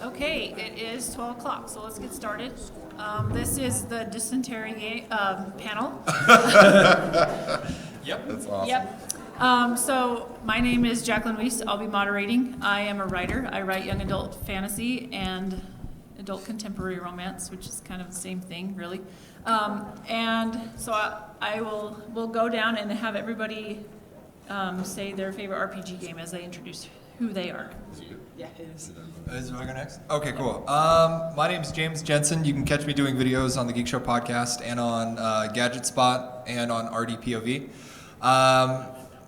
Okay, it is 12 o'clock, so let's get started. This is the dysentery panel. Yep. That's awesome. Yep. So my name is Jacqueline Weiss. I'll be moderating. I am a writer. I write young adult fantasy and adult contemporary romance, which is kind of the same thing, really. And so we'll go down and have everybody say their favorite RPG game as they introduce who they are. Yeah, it is. Is I go next? Okay, cool. My name is James Jensen. You can catch me doing videos on the Geekshow podcast and on Gadget Spot and on RDPOV.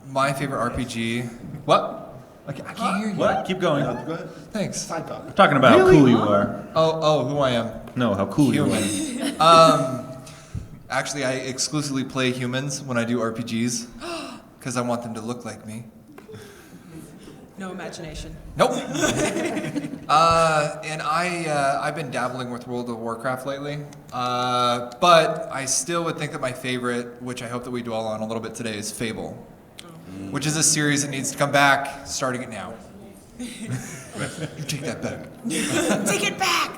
My favorite RPG. What? I can't hear you. What? Keep going. Go ahead. Thanks. Side talk. We're talking about how cool you are. Oh, who I am. No, how cool you Human. are. Actually, I exclusively play humans when I do RPGs because I want them to look like me. No imagination. Nope. And I've been dabbling with World of Warcraft lately, but I still would think that my favorite, which I hope that we dwell on a little bit today, is Fable, which is a series that needs to come back, starting it now. You take that back. Take it back!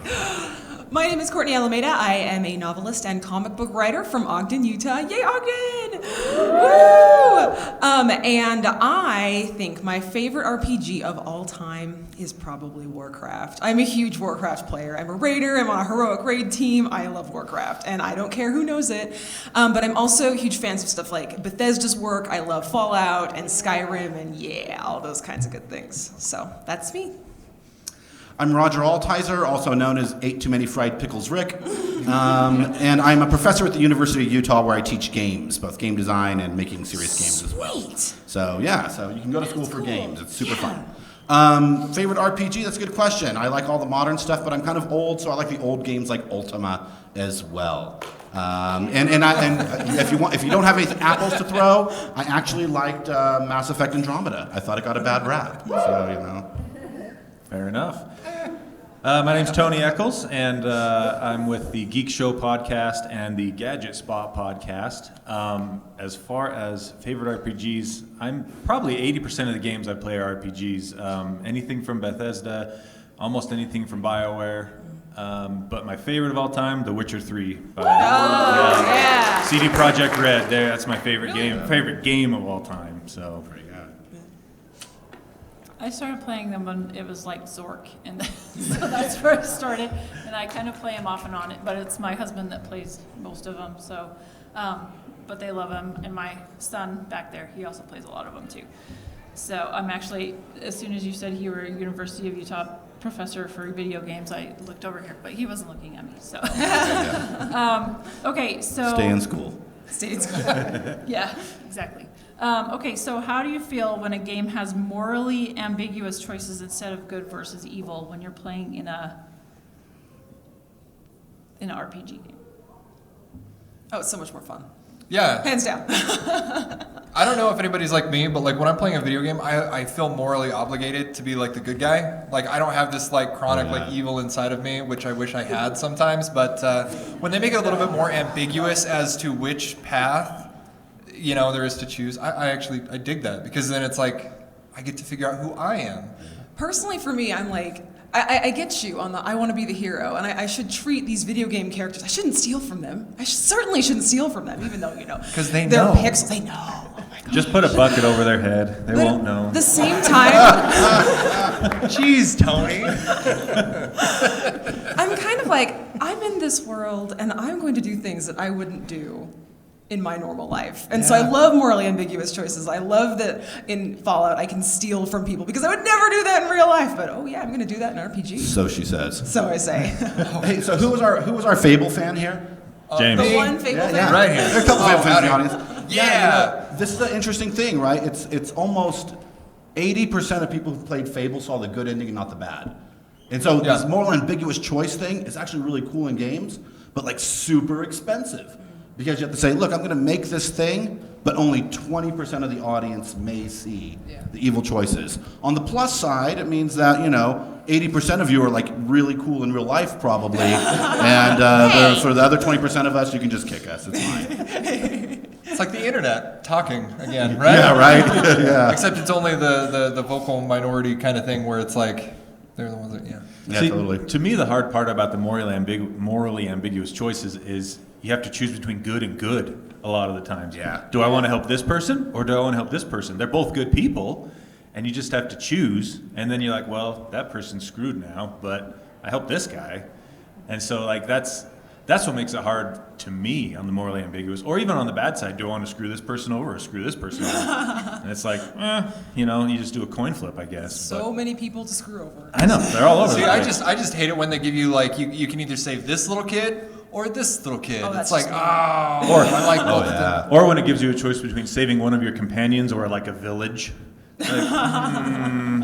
My name is Courtney Alameda. I am a novelist and comic book writer from Ogden, Utah. Yay, Ogden! Woo! And I think my favorite RPG of all time is probably Warcraft. I'm a huge Warcraft player. I'm a raider. I'm on a heroic raid team. I love Warcraft, and I don't care who knows it. But I'm also huge fans of stuff like Bethesda's work. I love Fallout and Skyrim and all those kinds of good things. So that's me. I'm Roger Altizer, also known as Ate Too Many Fried Pickles Rick, and I'm a professor at the University of Utah where I teach games, both game design and making serious games as well. So you can go to school for games. It's super fun. Favorite RPG? That's a good question. I like all the modern stuff, but I'm kind of old, so I like the old games like Ultima as well. And if you don't have any apples to throw, I actually liked Mass Effect Andromeda. I thought it got a bad rap, so Fair enough. My name's Tony Eccles, and I'm with the Geekshow podcast and the Gadget Spot podcast. As far as favorite RPGs, I'm probably 80% of the games I play are RPGs. Anything from Bethesda, almost anything from BioWare. But my favorite of all time, The Witcher 3. By CD Projekt Red. That's my favorite game. Favorite game of all time. So. I started playing them when it was like Zork, and so that's where I started. And I kind of play them off and on it, but it's my husband that plays most of them. So, but they love them, and my son back there, he also plays a lot of them too. So I'm actually, as soon as you said you were a University of Utah professor for video games, I looked over here, but he wasn't looking at me. So, okay, so stay in school. Stay in school. Yeah, exactly. Okay, so how do you feel when a game has morally ambiguous choices instead of good versus evil when you're playing in an RPG game? Oh, it's so much more fun. Yeah. Hands down. I don't know if anybody's like me, but like when I'm playing a video game, I feel morally obligated to be like the good guy. Like I don't have this like chronic like evil inside of me, which I wish I had sometimes. But when they make it a little bit more ambiguous as to which path, there is to choose, I dig that, because then it's like I get to figure out who I am. Personally, for me, I'm like, I get you on the I want to be the hero, and I should treat these video game characters, I shouldn't steal from them. I certainly shouldn't steal from them, even though, because they they're know. pixels. They know. Oh my gosh. Just put a bucket over their head. They won't know. At the same time, Jeez, Tony. I'm kind of like, I'm in this world, and I'm going to do things that I wouldn't do in my normal life. And so I love morally ambiguous choices. I love that in Fallout I can steal from people because I would never do that in real life. But I'm going to do that in RPG. So she says. So I say. Hey, so who was our Fable fan here? James. The one Fable fan? Yeah. Right here. There are a couple Fable fans in the audience. Yeah. This is the interesting thing, right? It's almost 80% of people who played Fable saw the good ending and not the bad. And so this moral ambiguous choice thing is actually really cool in games, but like super expensive. Because you have to say, look, I'm going to make this thing, but only 20% of the audience may see the evil choices. On the plus side, it means that, 80% of you are like really cool in real life, probably. And for the other 20% of us, you can just kick us. It's fine. It's like the internet talking again, right? Yeah, right? Yeah. Except it's only the vocal minority kind of thing where it's like, They're the ones that, yeah. Yeah, See, totally. To me, the hard part about the morally ambiguous choices is you have to choose between good and good a lot of the times. Yeah. Do I want to help this person or do I want to help this person? They're both good people, and you just have to choose. And then you're like, well, that person's screwed now, but I help this guy. And so, like, that's what makes it hard to me on the morally ambiguous, or even on the bad side. Do I want to screw this person over or screw this person over? And it's like, you just do a coin flip, I guess. So many people to screw over. I know, they're all over. See, the I place. just hate it when they give you like you can either save this little kid or this little kid. Oh, It's that's like, just oh, I like both of them. Or when it gives you a choice between saving one of your companions or like a village. Like,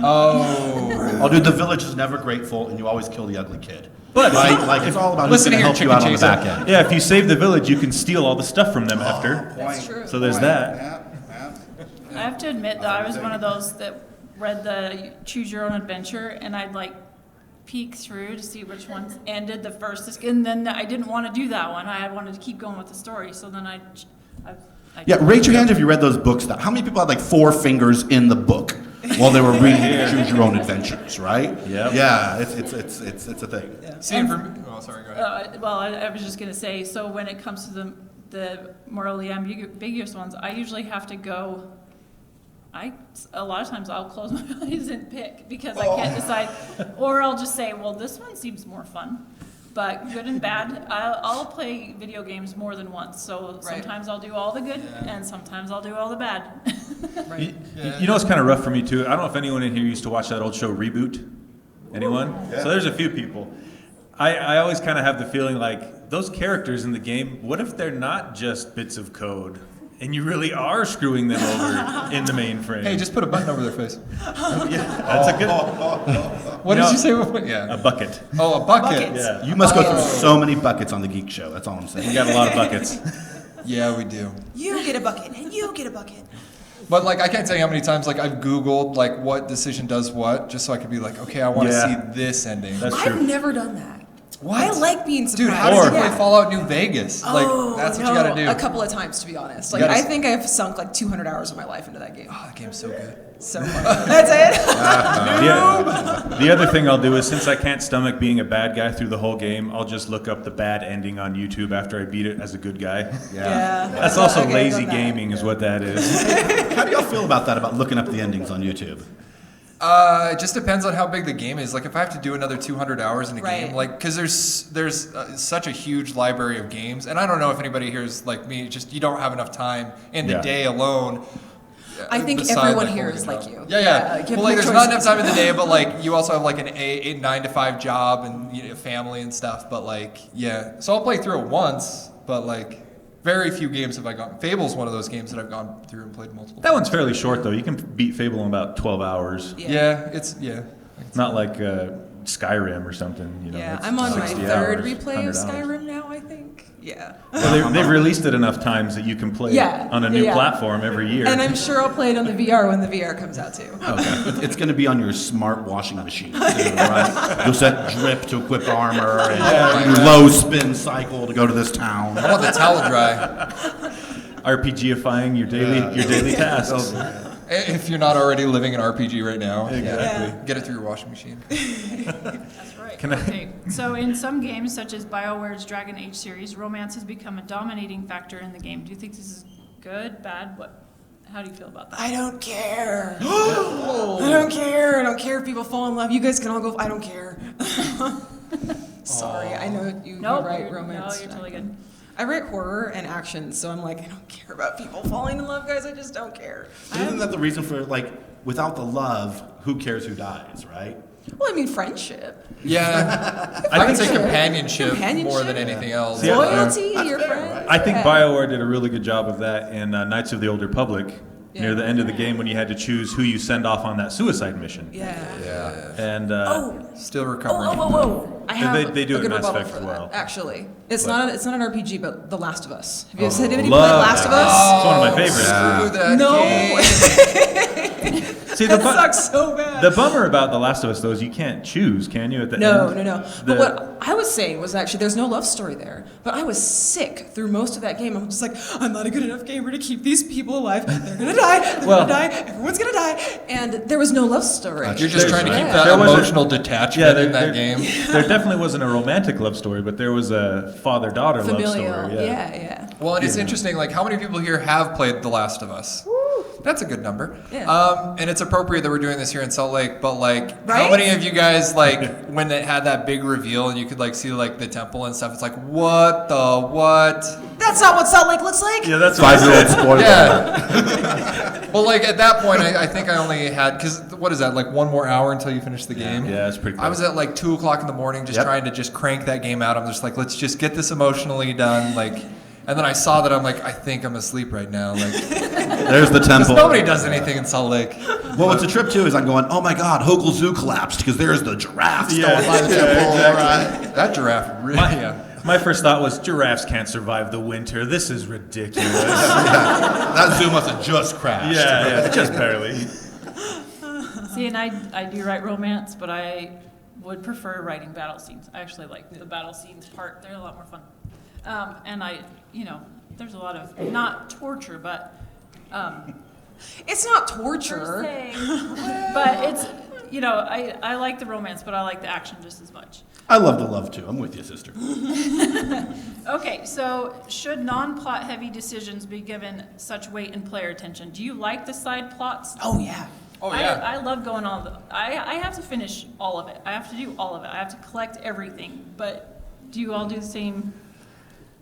Oh, Dude, the village is never grateful, and you always kill the ugly kid. But Right? Like, it's all about who's Listen going to here, help you chicken out on the chaser. back end. yeah, if you save the village, you can steal all the stuff from them after. That's true. So there's that. I have to admit that I was one of those that read the Choose Your Own Adventure, and I'd like peek through to see which ones ended the first, and then I didn't want to do that one. I wanted to keep going with the story, so then I Yeah, raise your hands if you read those books. How many people had like 4 fingers in the book while they were reading Choose Your Own Adventures, right? Yep. Yeah, it's a thing. see, and for me, oh, sorry, go ahead. well, I was just gonna say. So when it comes to the morally ambiguous ones, I usually have to go. A lot of times I'll close my eyes and pick because I can't decide, or I'll just say, well, this one seems more fun. But good and bad, I'll play video games more than once. So sometimes I'll do all the good, and sometimes I'll do all the bad. You know what's kind of rough for me too? I don't know if anyone in here used to watch that old show Reboot. Anyone? So there's a few people. I always kind of have the feeling like those characters in the game, what if they're not just bits of code? And you really are screwing them over in the mainframe. Hey, just put a button over their face. That's a good What No. did you say before? Yeah. a bucket. Oh, a bucket. Buckets. Yeah, You must go through so many buckets on the Geek Show. That's all I'm we saying. got a lot of buckets. Yeah, we do. You get a bucket, and you get a bucket. But like, I can't tell you how many times like I've Googled like what decision does what, just so I could be like, okay, I want to Yeah. see this ending. That's I've true. never done that. What? I like being surprised. Dude, how do you Or- play Fallout New Vegas? Like, that's what you gotta do. A couple of times, to be honest. You Like, gotta I think I've sunk like 200 hours of my life into that game. Oh, that game's so good. So fun. That's it. The other thing I'll do is, since I can't stomach being a bad guy through the whole game, I'll just look up the bad ending on YouTube after I beat it as a good guy. Yeah. That's also Okay, I've lazy done that. gaming is what that is. How do y'all feel about that, about looking up the endings on YouTube? It just depends on how big the game is. Like, if I have to do another 200 hours in a Right. game, like, because there's such a huge library of games, and I don't know if anybody here is like me. Just you don't have enough time in the Yeah. day alone. I think beside, everyone like, here what we is can like do. you. Yeah, Yeah, yeah. like, you Well, have like, there's no not choices. enough time in the day, but like, you also have like an 9 to 5 job and family and stuff. But like, yeah. So I'll play through it once, but like, very few games have I gone. Fable's one of those games that I've gone through and played multiple. That one's fairly short though. You can beat Fable in about 12 hours. Yeah, it's yeah. Not like Skyrim or something. Yeah, that's I'm on my 60 third hours, replay 100 of hours. Skyrim now, I think. Yeah. Well, they've released it enough times that you can play Yeah, on a new yeah. platform every year. And I'm sure I'll play it on the VR when the VR comes out too. Okay. It's going to be on your smart washing machine, too, right? You'll set drip to equip armor and your low spin cycle to go to this town. I want the towel dry. RPGifying your daily tasks. If you're not already living an RPG right now, Exactly. get it through your washing machine. That's right. Can I- Okay. So in some games, such as BioWare's Dragon Age series, romance has become a dominating factor in the game. Do you think this is good, bad? How do you feel about that? I don't care. I don't care. I don't care if people fall in love. You guys can all go. I don't care. Sorry, I know you Nope, write you're- romance. No, you're totally good. I write horror and action, so I'm like, I don't care about people falling in love, guys. I just don't care. Isn't that the reason for, like, without the love, who cares who dies, right? Well, I mean, friendship, Yeah, I would say Companionship. companionship more than anything else. Yeah. loyalty, your fair, friends. right? I think Yeah. BioWare did a really good job of that in Knights of the Old Republic. Yeah. Near the end of the game when you had to choose who you send off on that suicide mission. Yeah. Yeah, And still recovering. Whoa! I have They do a it good in Mass rebuttal Effect for as that. well. Actually, it's not an RPG, but The Last of Us. Have you Oh, played love Last of that. Us? It's one of my favorites. Screw that No. game. See, That sucks so bad. The bummer about The Last of Us, though, is you can't choose, can you, at the No. end? But what I was saying was actually there's no love story there. But I was sick through most of that game. I'm just like, I'm not a good enough gamer to keep these people alive. They're gonna die. They're gonna die. Everyone's gonna die. And there was no love story. You're just trying to keep that There wasn't- emotional detachment in that game. There definitely wasn't a romantic love story, but there was a father-daughter love Familial. story. Yeah. Well, and it's interesting, like, how many people here have played The Last of Us? That's a good number. Yeah. And it's appropriate that we're doing this here in Salt Lake, but, like, how Right? many of you guys, like, when it had that big reveal and you could, like, see, like, the temple and stuff, it's like, what? That's not what Salt Lake looks like. Yeah, that's what I 5-year-old said. spoiler. Yeah. Well, like, at that point, I think I only had, because, what is that, like, one more hour until you finish the game? Yeah, it's pretty close. I was at, like, 2 o'clock in the morning just Yep. trying to just crank that game out. I'm just like, let's just get this emotionally done, like... And then I saw that, I'm like, I think I'm asleep right now. Like, There's the because temple. nobody does anything in Salt Lake. Well, what's a trip too is I'm going, oh my God, Hogle Zoo collapsed because there's the giraffe still Yeah. by the temple. All right. That giraffe really, yeah. My first thought was giraffes can't survive the winter. This is ridiculous. That zoo must have just crashed. yeah, just barely. See, and I do write romance, but I would prefer writing battle scenes. I actually like the battle scenes part. They're a lot more fun. And there's a lot of, not torture, but It's not per torture. se, but it's, I like the romance, but I like the action just as much. I love to love too. I'm with you, sister. Okay, so should non-plot heavy decisions be given such weight and player attention? Do you like the side plots? Oh yeah. Oh, yeah. I love going on. I have to finish all of it. I have to do all of it. I have to collect everything. But do you all do the same?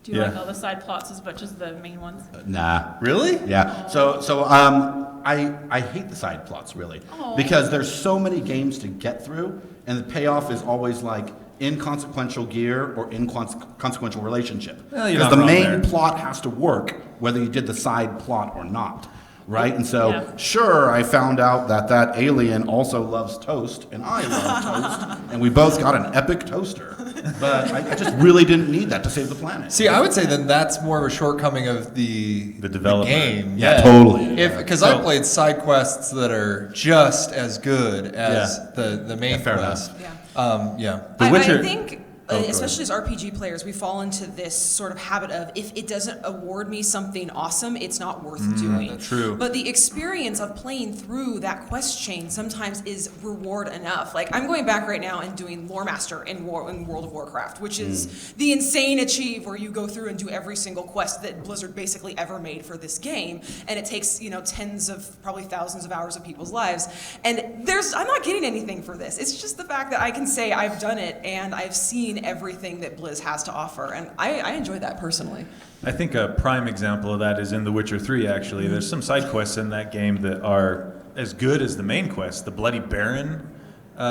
Do you Yeah. like all the side plots as much as the main ones? Nah. Really? Yeah. So I hate the side plots really Aw. because there's so many games to get through, and the payoff is always like inconsequential gear or inconsequential relationship. Well, you're Because not the wrong main there. plot has to work whether you did the side plot or not. Right? And so, Yeah. sure, I found out that alien also loves toast, and I love toast, and we both got an epic toaster. But I just really didn't need that to save the planet. See, I would say then that's more of a shortcoming of the developer. game. Yeah, totally. Because I played side quests that are just as good as the main fair quest. enough. Yeah. The Witcher- I think, go ahead. especially as RPG players, we fall into this sort of habit of if it doesn't award me something awesome, it's not worth doing. true. But the experience of playing through that quest chain sometimes is reward enough. Like I'm going back right now and doing Lore Master in World of Warcraft, which is the insane achieve where you go through and do every single quest that Blizzard basically ever made for this game, and it takes tens of probably thousands of hours of people's lives. And I'm not getting anything for this. It's just the fact that I can say I've done it and I've seen everything that Blizz has to offer, and I enjoy that personally. I think a prime example of that is in The Witcher 3, actually. There's some side quests in that game that are as good as the main quest. The Bloody Baron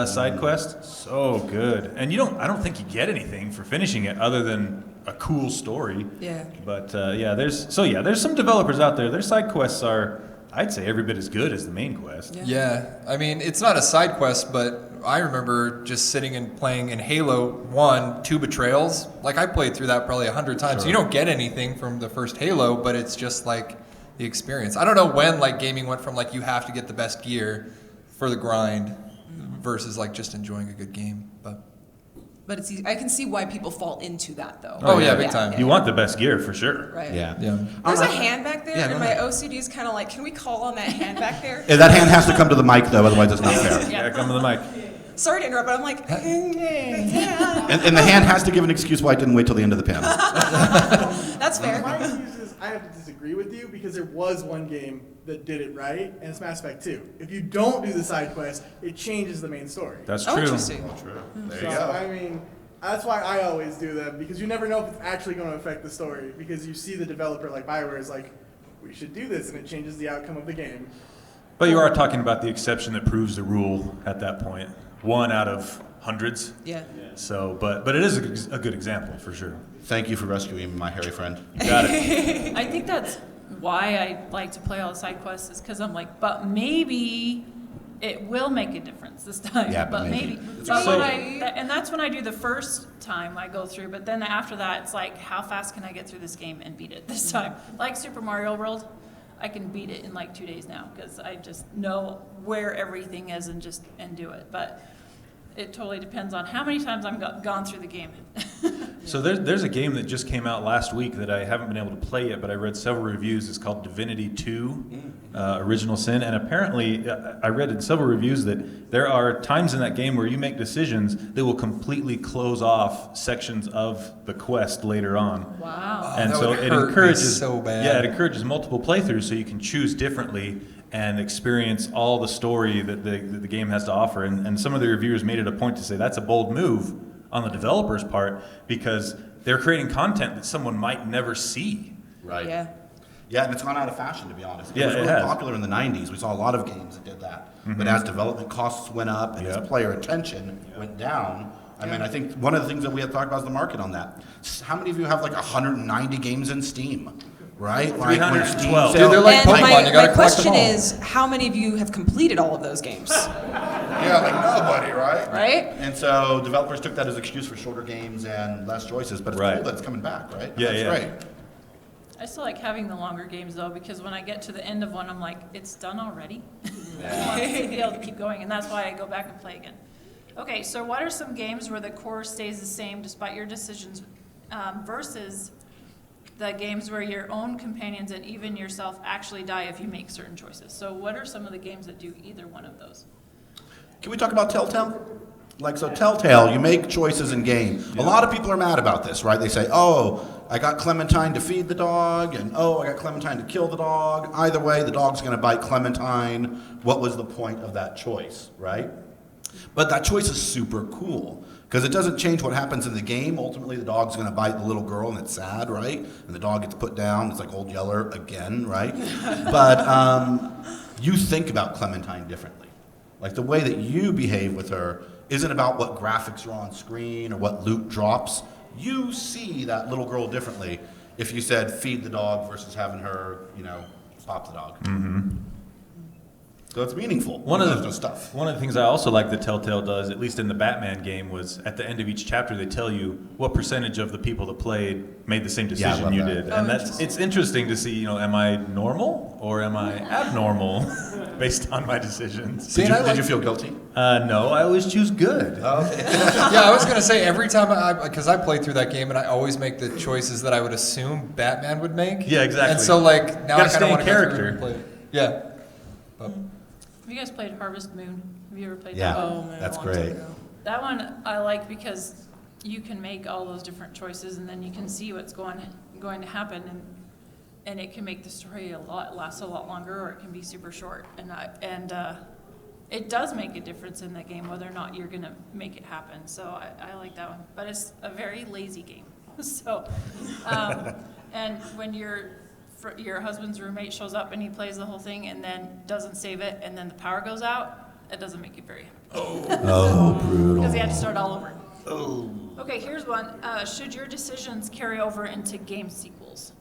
side quest, so good. And I don't think you get anything for finishing it other than a cool story. Yeah. But there's some developers out there. Their side quests are, I'd say, every bit as good as the main quest. Yeah. I mean, it's not a side quest, but I remember just sitting and playing in Halo 1, 2 Betrayals. Like, I played through that probably 100 times. Sure. You don't get anything from the first Halo, but it's just, like, the experience. I don't know when, like, gaming went from, like, you have to get the best gear for the grind versus, like, just enjoying a good game. But it's easy. I can see why people fall into that, though. Oh, yeah, big time. You want the best gear, for sure. Right. Yeah. There's a hand back there, Yeah, go and my ahead. OCD is kind of like, can we call on that hand back there? That hand has to come to the mic though, otherwise it's not fair. Yeah, come to the mic. Sorry to interrupt, but I'm like, And the hand has to give an excuse why it didn't wait till the end of the panel. that's fair. My excuse is I have to disagree with you because there was one game that did it right, and it's Mass Effect 2. If you don't do the side quest, it changes the main story. That's Oh, true. interesting. There So, you go. I mean, that's why I always do them, because you never know if it's actually going to affect the story, because you see the developer like BioWare is like, we should do this, and it changes the outcome of the game. But you are talking about the exception that proves the rule at that point. One out of hundreds. Yeah. So, but it is a good example for sure. Thank you for rescuing my hairy friend. You got it. I think that's why I like to play all the side quests, is because I'm like, but maybe it will make a difference this time. Yeah, but but maybe. But So- and that's when I do the first time I go through. But then after that, it's like, how fast can I get through this game and beat it this time? Like Super Mario World. I can beat it in like 2 days now because I just know where everything is and do it. But it totally depends on how many times I've gone through the game. So there's a game that just came out last week that I haven't been able to play yet, but I read several reviews. It's called Divinity 2, Original Sin, and apparently I read in several reviews that there are times in that game where you make decisions that will completely close off sections of the quest later on. Wow. And that so would it hurt me encourages so bad. Yeah, it encourages multiple playthroughs so you can choose differently and experience all the story that the game has to offer. And some of the reviewers made it a point to say that's a bold move on the developer's part because they're creating content that someone might never see. Right. Yeah. Yeah, and it's gone out of fashion, to be honest. Yeah, It was it really has. popular in the 90s. We saw a lot of games that did that. But as development costs went up and as player attention went down, I mean, I think one of the things that we had talked about is the market on that. How many of you have like 190 games in Steam? Right? Like when Steam 312. Dude, they're like And Pokemon, my you gotta collect question them all. is, how many of you have completed all of those games? Yeah, like nobody, right? Right? And so developers took that as an excuse for shorter games and less choices, but it's Right. cool that it's coming back, right? Yeah, That's yeah. great. I still like having the longer games though, because when I get to the end of one, I'm like, it's done already. I want to be able to keep going, and that's why I go back and play again. Okay, so what are some games where the core stays the same despite your decisions versus the games where your own companions and even yourself actually die if you make certain choices? So what are some of the games that do either one of those? Can we talk about Telltale? Like, so Telltale, you make choices in game. A lot of people are mad about this, right? They say, oh, I got Clementine to feed the dog, and oh, I got Clementine to kill the dog. Either way, the dog's going to bite Clementine. What was the point of that choice, right? But that choice is super cool because it doesn't change what happens in the game. Ultimately, the dog's going to bite the little girl, and it's sad, right? And the dog gets put down. It's like Old Yeller again, right? But you think about Clementine differently. Like the way that you behave with her isn't about what graphics are on screen or what loot drops. You see that little girl differently if you said feed the dog versus having her, pop the dog. Mm-hmm. So it's meaningful. One of the stuff. One of the things I also like that Telltale does, at least in the Batman game, was at the end of each chapter they tell you what percentage of the people that played made the same I decision love you that. did, and it's interesting to see. Am I normal or am I abnormal based on my decisions? See, and I Did like- you feel guilty? No, I always choose good. Yeah, I was gonna say every time because I played through that game and I always make the choices that I would assume Batman would make. Yeah, exactly. And so like now Gotta I kind stay of in want to go character. through and play it. Yeah. But Have you guys played Harvest Moon? Have you ever played Yeah, that? Oh, man, that's a long time great. ago. That one I like because you can make all those different choices and then you can see what's going to happen and it can make the story last a lot longer or it can be super short and it does make a difference in the game whether or not you're going to make it happen. So I like that one, but it's a very lazy game. So and when your husband's roommate shows up and he plays the whole thing and then doesn't save it and then the power goes out, it doesn't make you very happy. Oh, brutal. Because he had to start all over. Oh. Okay, here's one. Should your decisions carry over into game sequels?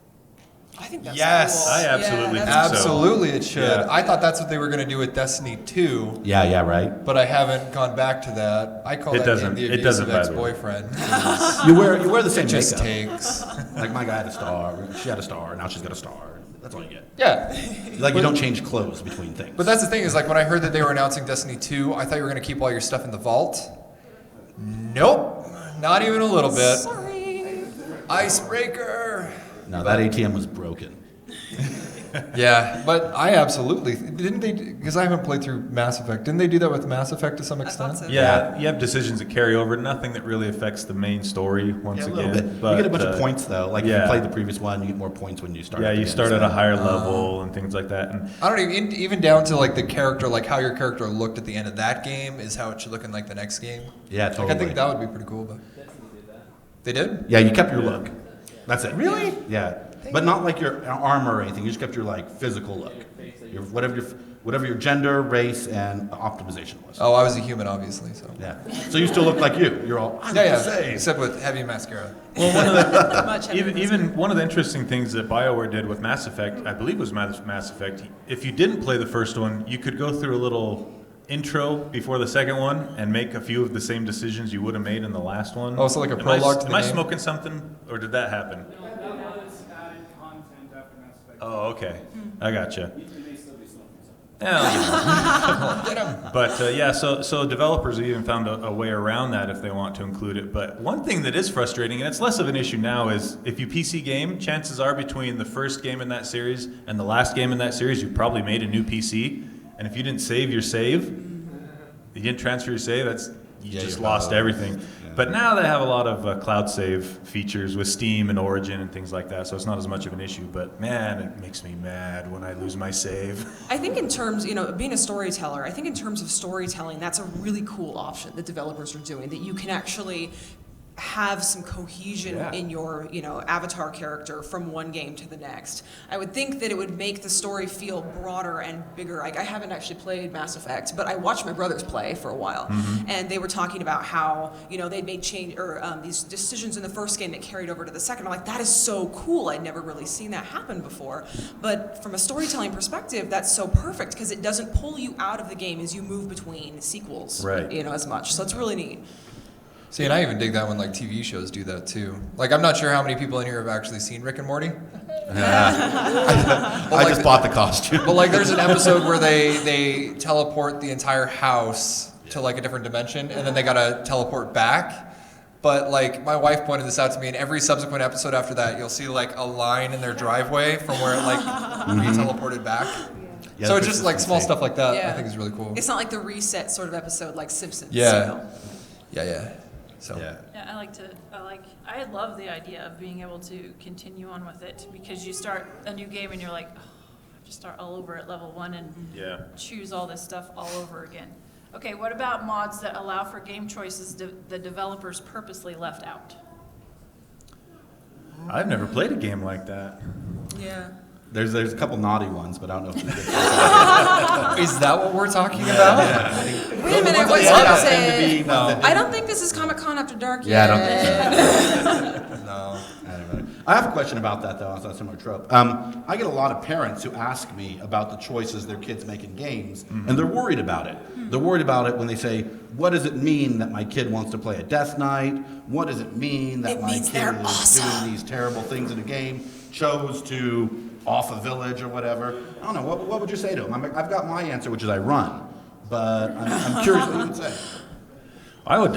I think that's Yes. cool. I absolutely Yeah, think that's so. absolutely it should. Yeah. I thought that's what they were gonna do with Destiny 2, Yeah, right. but I haven't gone back to that. I call It that doesn't- game the it doesn't abusive bother me. ex-boyfriend. You wear the same It just makeup. takes. Like my guy had a star, she had a star, now she's got a star. That's all you get. Yeah. Like you don't change clothes between things. But that's the thing is like when I heard that they were announcing Destiny 2, I thought you were going to keep all your stuff in the vault. Nope. Not even a little bit. Sorry. Icebreaker. No, that ATM was broken. Yeah, but I absolutely didn't they because I haven't played through Mass Effect. Didn't they do that with Mass Effect to some I thought extent? so. Yeah, you have decisions that carry over. Nothing that really affects the main story. Once Yeah, a again, little bit. But, you get a bunch of points though. Like if yeah. you play the previous one, you get more points when you start. Yeah, up you again, start so- at a higher level and things like that. And I don't even down to like the character, like how your character looked at the end of that game is how it should look in like the next game. Yeah, totally. Like, I think that would be pretty cool. But they did. Yeah, you kept your look. That's it. Really? Yeah, but not like your armor or anything. You just kept your like physical look. Your whatever your gender, race, and optimization was. Oh, I was a human, obviously. So Yeah. So you still look like you. You're all. I yeah, was gonna say. except with heavy mascara. Much heavier. even one of the interesting things that BioWare did with Mass Effect, I believe it was Mass Effect. If you didn't play the first one, you could go through a little intro before the second one and make a few of the same decisions you would have made in the last one. Oh, so like a Am prologue to the Am I game? smoking something, or did that happen? That was added content after Mass Effect Oh, okay. I gotcha. Yeah, but yeah, so developers have even found a way around that if they want to include it. But one thing that is frustrating, and it's less of an issue now, is if you PC game, chances are between the first game in that series and the last game in that series, you probably made a new PC. And if you didn't save your save, you didn't transfer your save, you just lost everything. Yeah. But now they have a lot of cloud save features with Steam and Origin and things like that, so it's not as much of an issue. But man, it makes me mad when I lose my save. I think in terms, being a storyteller, I think in terms of storytelling, that's a really cool option that developers are doing, that you can actually have some cohesion in your, avatar character from one game to the next. I would think that it would make the story feel broader and bigger. Like, I haven't actually played Mass Effect, but I watched my brothers play for a while, and they were talking about how, they'd made these decisions in the first game that carried over to the second. I'm like, that is so cool. I'd never really seen that happen before. But from a storytelling perspective, that's so perfect because it doesn't pull you out of the game as you move between sequels, as much. So it's really neat. See, and I even dig that when like TV shows do that too. Like, I'm not sure how many people in here have actually seen Rick and Morty. I just bought the costume. But like, there's an episode where they teleport the entire house to like a different dimension, and then they gotta teleport back. But like, my wife pointed this out to me, and every subsequent episode after that, you'll see like a line in their driveway from where it like we teleported back. Yeah, so it's just like small stuff like that. I think is really cool. It's not like the reset sort of episode like Simpsons. Yeah. So. Yeah, I love the idea of being able to continue on with it because you start a new game and you're like, oh, I just start all over at level 1 and choose all this stuff all over again. Okay, what about mods that allow for game choices the developers purposely left out? I've never played a game like that. Yeah. There's a couple naughty ones, but I don't know if you Is that what we're talking about? Wait a minute, what's opposite? No. I don't think this is Comic-Con After Dark yet. Yeah, I don't think so. No. I have a question about that, though. It's not a similar trope. I get a lot of parents who ask me about the choices their kids make in games, and they're worried about it. They're worried about it when they say, what does it mean that my kid wants to play a Death Knight? What does it mean that my kid is doing these terrible things in a game, chose to off a village or whatever? I don't know. What would you say to them? I've got my answer, which is I run. But I'm curious what you would say. I would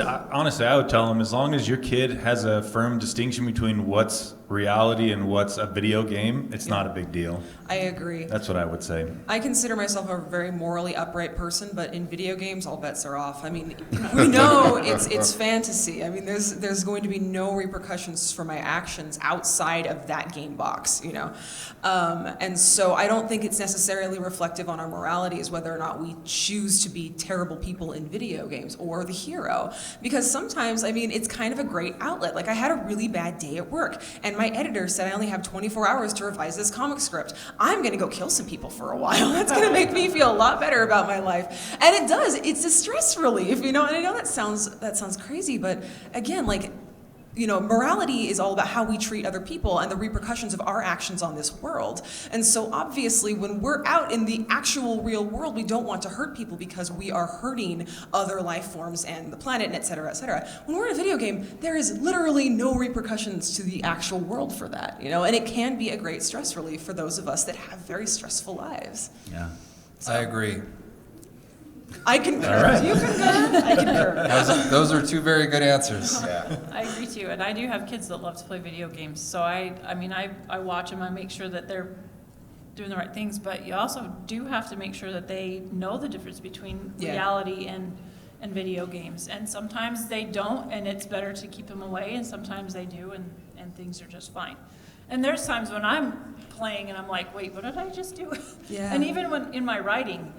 tell them, as long as your kid has a firm distinction between what's reality and what's a video game, it's not a big deal. I agree. That's what I would say. I consider myself a very morally upright person, but in video games, all bets are off. I mean, we know it's fantasy. I mean, there's going to be no repercussions for my actions outside of that game box, and so I don't think it's necessarily reflective on our morality as whether or not we choose to be terrible people in video games or the hero. Because sometimes, it's kind of a great outlet. Like, I had a really bad day at work, and my editor said I only have 24 hours to revise this comic script. I'm going to go kill some people for a while. That's going to make me feel a lot better about my life. And it does. It's a stress relief, and I know that sounds crazy, but again, morality is all about how we treat other people and the repercussions of our actions on this world. And so obviously when we're out in the actual real world, we don't want to hurt people because we are hurting other life forms and the planet, and et cetera, et cetera. When we're in a video game, there is literally no repercussions to the actual world for that, and it can be a great stress relief for those of us that have very stressful lives. Yeah. I agree. I concur. All right. Do you concur? I concur. Those are two very good answers. I agree too, and I do have kids that love to play video games, so I watch them, I make sure that they're doing the right things, but you also do have to make sure that they know the difference between reality and video games, and sometimes they don't, and it's better to keep them away, and sometimes they do, and things are just fine. And there's times when I'm playing and I'm like, wait, what did I just do? Yeah. And even when in my writing,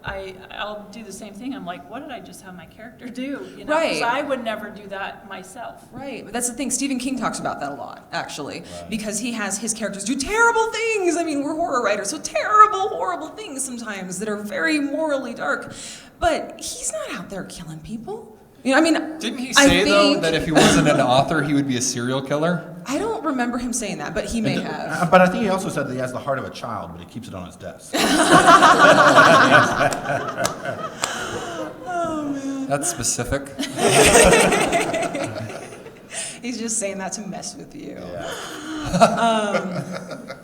I'll do the same thing. I'm like, what did I just have my character do? Right. Because I would never do that myself. Right, but that's the thing. Stephen King talks about that a lot, actually, because he has his characters do terrible things. We're horror writers, so terrible, horrible things sometimes that are very morally dark. But he's not out there killing people. Didn't he say, though, that if he wasn't an author, he would be a serial killer? I don't remember him saying that, but he may have. But I think he also said that he has the heart of a child, but he keeps it on his desk. Oh, man. That's specific. He's just saying that to mess with you. Yeah.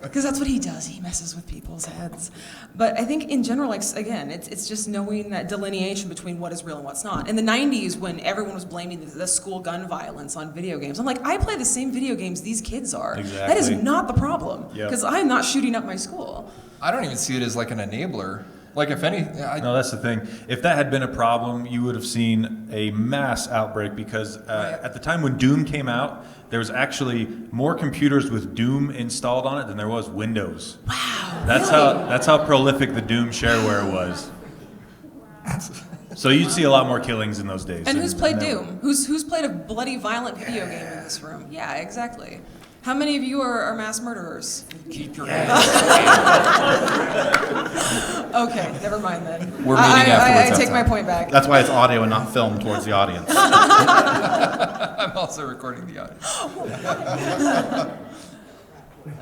Because that's what he does. He messes with people's heads. But I think in general, like, again, it's just knowing that delineation between what is real and what's not. In the 90s, when everyone was blaming the school gun violence on video games, I'm like, I play the same video games these kids are. Exactly. That is not the problem. Yep. Because I'm not shooting up my school. I don't even see it as like an enabler. Like if any, No, that's the thing. If that had been a problem, you would have seen a mass outbreak because at the time when Doom came out, there was actually more computers with Doom installed on it than there was Windows. Wow. That's how prolific the Doom shareware was. So you'd see a lot more killings in those days. And who's played Doom? Who's played a bloody violent video game in this room? Yeah, exactly. How many of you are mass murderers? keep your hands. Okay, never mind then. We're meeting afterwards. I take my point back. That's why it's audio and not film towards the audience. I'm also recording the audio.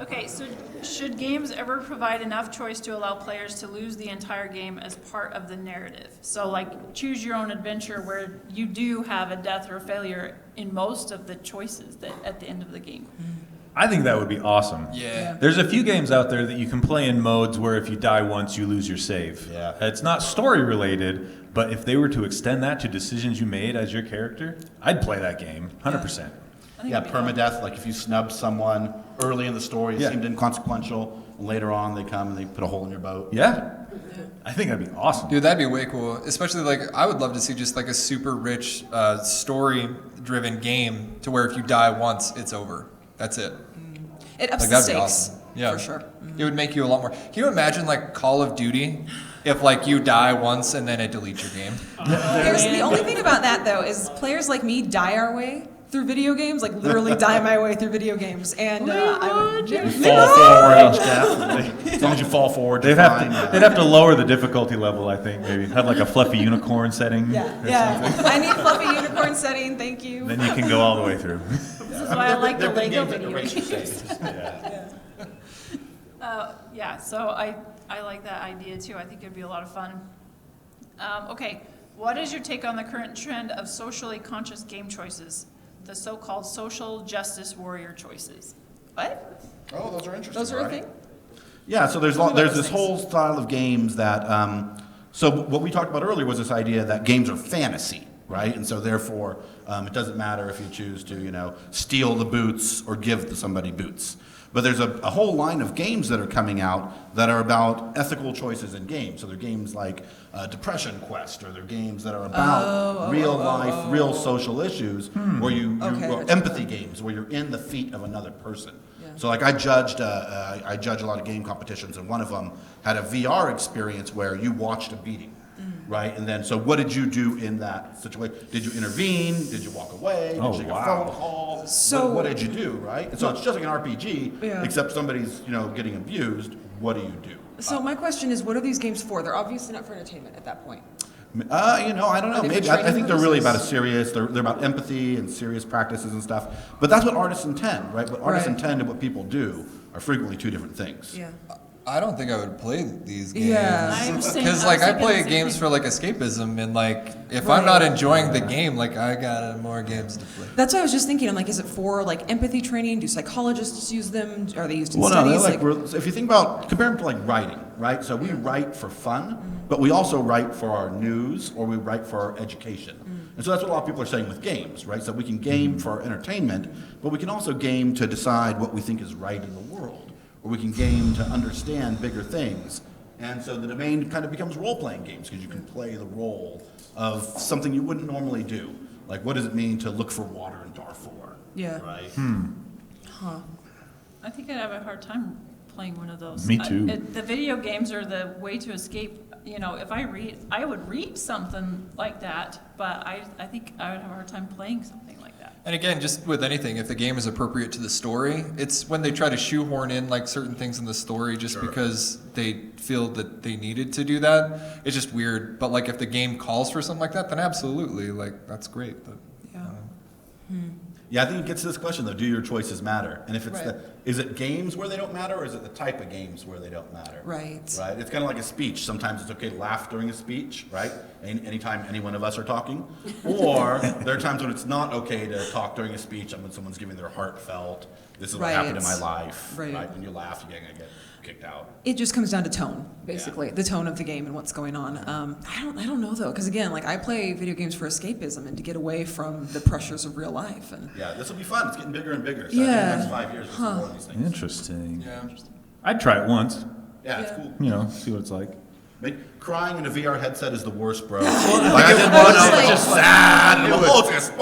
Okay, so should games ever provide enough choice to allow players to lose the entire game as part of the narrative? So like choose your own adventure where you do have a death or failure in most of the choices that at the end of the game. I think that would be awesome. Yeah. There's a few games out there that you can play in modes where if you die once, you lose your save. Yeah. It's not story related, but if they were to extend that to decisions you made as your character, I'd play that game, 100%. I think Yeah, it'd be fun. permadeath, like if you snub someone early in the story, it Yeah. seemed inconsequential, and later on they come and they put a hole in your boat. Yeah. I think that'd be awesome. Dude, that'd be way cool. Especially like I would love to see just like a super rich story-driven game to where if you die once, it's over. That's it. It ups Like the that'd be stakes, awesome. Yeah, for sure. It would make you a lot more. Can you imagine like Call of Duty, if like you die once and then it deletes your game? The only thing about that, though, is players like me die our way through video games, like literally die my way through video games. And I would... You fall forward each death. As long as you fall forward, They'd you're fine. they'd have to lower the difficulty level, I think, maybe. Have like a fluffy unicorn setting. Yeah. I need fluffy unicorn setting, thank you. Then you can go all the way through. This is why I like the There have been Lego games that video erase your games. saves. Yeah, so I like that idea too. I think it'd be a lot of fun. Okay, what is your take on the current trend of socially conscious game choices? The so-called social justice warrior choices. What? Oh, those are interesting. Those are a thing? Yeah, so there's Tell me about there's those this whole style of games that. So what we talked about earlier was this idea that games are fantasy, right? And so therefore, it doesn't matter if you choose to, steal the boots or give to somebody boots. But there's a whole line of games that are coming out that are about ethical choices in games. So they're games like Depression Quest, or they're games that are about real life, real social issues, where empathy games, where you're in the feet of another person. Yeah. So like I judge a lot of game competitions, and one of them had a VR experience where you watched a beating. Right, and then so what did you do in that situation? Did you intervene? Did you walk away? Did you take a phone call? So- what did you do? Right, and so it's just like an RPG, Yeah. except somebody's getting abused. What do you do? So my question is, what are these games for? They're obviously not for entertainment at that point. I don't know. Are they for Maybe I training think they're really about purposes? a serious. They're about empathy and serious practices and stuff. But that's what artists intend, right? What artists Right. intend and what people do are frequently two different things. Yeah. I don't think I would play these games. Yeah. I'm saying- Because I like was I thinking play the same games thing. for like escapism, and like if I'm not enjoying the game, like I got more games to play. That's what I was just thinking. I'm like, is it for like empathy training? Do psychologists use them? Are they used in Well, no, studies? they're like, if you think about, compare them to like writing, right? So we write for fun, but we also write for our news, or we write for our education. And so that's what a lot of people are saying with games, right? So we can game for our entertainment, but we can also game to decide what we think is right in the world, or we can game to understand bigger things. And so the domain kind of becomes role-playing games, because you can play the role of something you wouldn't normally do. Like, what does it mean to look for water in Darfur? Yeah. Right? I think I'd have a hard time playing one of those. Me too. The video games are the way to escape. If I would read something like that, but I think I would have a hard time playing something like that. And again, just with anything, if the game is appropriate to the story, it's when they try to shoehorn in like certain things in the story just because they feel that they needed to do that. It's just weird. But like if the game calls for something like that, then absolutely, like that's great. But Yeah. Yeah, I think it gets to this question though. Do your choices matter? And if it's Right. is it games where they don't matter, or is it the type of games where they don't matter? Right. Right. It's kind of like a speech. Sometimes it's okay to laugh during a speech, right? Anytime any one of us are talking, or there are times when it's not okay to talk during a speech. When someone's giving their heartfelt, "This is what happened in my life." Right. When you laugh, you're gonna get kicked out. It just comes down to tone, basically, the tone of the game and what's going on. I don't know though, because again, like I play video games for escapism and to get away from the pressures of real life. And Yeah, this will be fun. It's getting bigger and bigger. So I Yeah. think the next 5 years, we'll see more of these things. Interesting. Yeah. I'd try it once, Yeah, it's Yeah. cool. you know, see what it's like. Crying in a VR headset is the worst, bro. I I did didn't watch know, it. it's just sad, and the whole just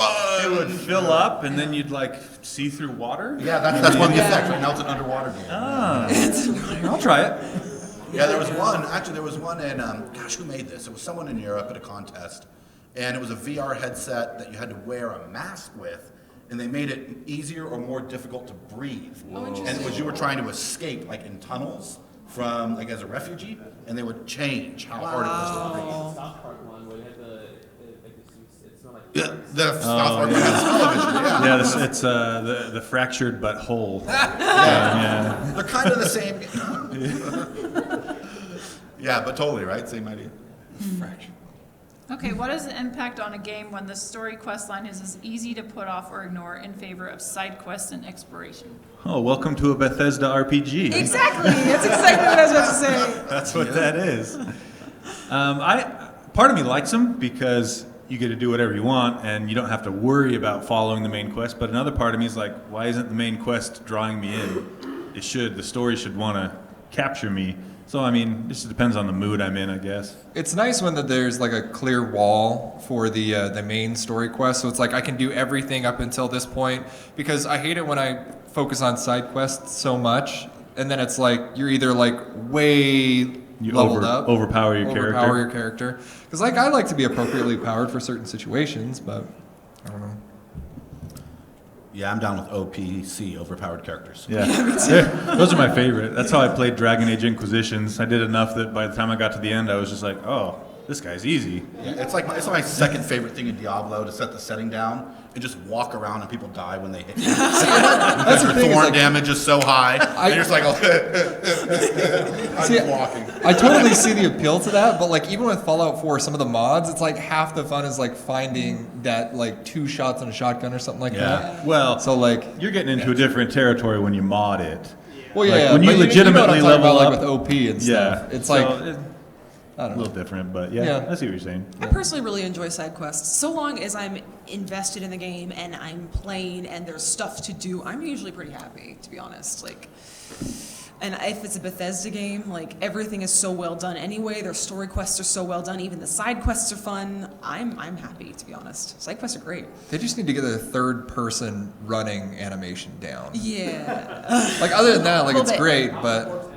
It would fill up, and then you'd like see through water. Yeah, that's one of the Yeah. effects. Right now it's an underwater game. I'll try it. Yeah, there was one in, gosh, who made this? It was someone in Europe at a contest, and it was a VR headset that you had to wear a mask with, and they made it easier or more difficult to breathe. And it was you were trying to escape, like in tunnels, from, like as a refugee, and they would change how hard it was to breathe. South Park one where they had like the suits, it smelled like Yeah, the South Park has television, yeah. Yeah, it's the fractured but whole. Yeah. They're kind of the same. Yeah, but totally, right? Same idea. Okay, what is the impact on a game when the story quest line is as easy to put off or ignore in favor of side quests and exploration? Oh, welcome to a Bethesda RPG. exactly, that's exactly what I was about to say. That's what that is. Part of me likes them because you get to do whatever you want and you don't have to worry about following the main quest. But another part of me is like, why isn't the main quest drawing me in? The story should want to capture me. So I mean, this just depends on the mood I'm in, I guess. It's nice when there's like a clear wall for the main story quest. So it's like I can do everything up until this point, because I hate it when I focus on side quests so much, and then it's like you're either like way leveled up, overpower your character. Because like I like to be appropriately powered for certain situations, but I don't know. Yeah, I'm down with OPC, overpowered characters. Yeah, those are my favorite. That's how I played Dragon Age Inquisitions. I did enough that by the time I got to the end, I was just like, oh, this guy's easy. Yeah, it's like my second favorite thing in Diablo, to set the setting down and just walk around and people die when they hit you. Because your the thing, is, thorn like, damage is so high, and you're just like, I'm See, just walking. I totally see the appeal to that, but like even with Fallout 4, some of the mods, it's like half the fun is like finding that like 2 shots on a shotgun or something like that. Well, So like, you're getting into a different territory when you mod it. well, yeah, Like, yeah, when you but legitimately you know what I'm talking level about, up- like with OP and stuff. Yeah, It's so like it- I a don't know. little different, but yeah, Yeah. I see what you're saying. I personally really enjoy side quests. So long as I'm invested in the game and I'm playing and there's stuff to do, I'm usually pretty happy, to be honest. Like, and if it's a Bethesda game, like everything is so well done anyway. Their story quests are so well done. Even the side quests are fun. I'm happy, to be honest. Side quests are great. They just need to get the third person running animation down. Yeah, Like other than that, like Little it's bit. great, but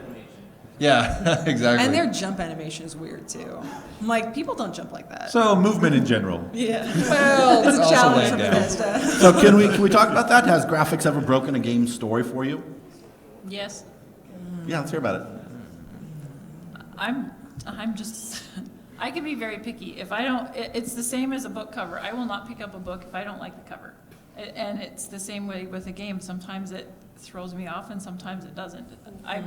yeah, exactly. and their jump animation is weird too. I'm like, people don't jump like that. So movement in general. Yeah, well, it's a also challenge laid for down. Bethesda. So can we talk about that? Has graphics ever broken a game's story for you? Yes, Yeah, let's hear about it. I'm just, I can be very picky. If I don't, it's the same as a book cover. I will not pick up a book if I don't like the cover. And it's the same way with a game. Sometimes it throws me off and sometimes it doesn't. I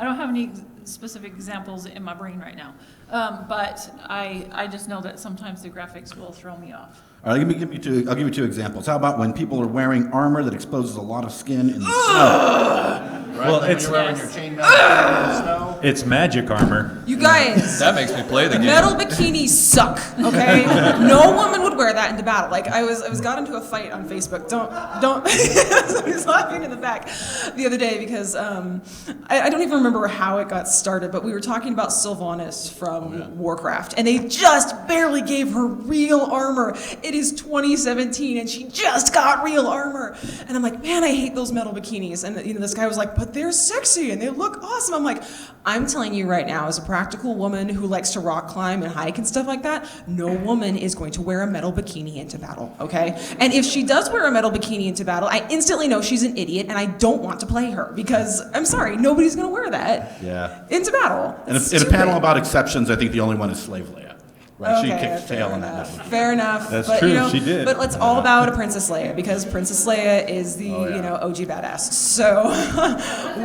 don't have any specific examples in my brain right now. But I just know that sometimes the graphics will throw me off. All right, I'll give you 2 examples. How about when people are wearing armor that exposes a lot of skin in the snow? Right? Well, Like when it's- you're wearing your chainmail in the snow. It's magic armor. You guys. That makes me play the game. Metal bikinis suck, okay? No woman would wear that into battle. Like I was got into a fight on Facebook. Don't I was laughing in the back the other day because I don't even remember how it got started, but we were talking about Sylvanas from Warcraft, and they just barely gave her real armor. It is 2017 and she just got real armor. And I'm like, man, I hate those metal bikinis. And this guy was like, but they're sexy and they look awesome. I'm like, I'm telling you right now, as a practical woman who likes to rock climb and hike and stuff like that, no woman is going to wear a metal bikini into battle, okay? And if she does wear a metal bikini into battle, I instantly know she's an idiot and I don't want to play her because, I'm sorry, nobody's gonna wear that Yeah. into battle. And It's in a stupid. panel about exceptions, I think the only one is Slave Leia. Right, she Okay, kicked tail on that enough. one. Fair enough. That's but, true, You know, she did. But it's all about a Princess Leia because Princess Leia is the Oh, yeah. OG badass. So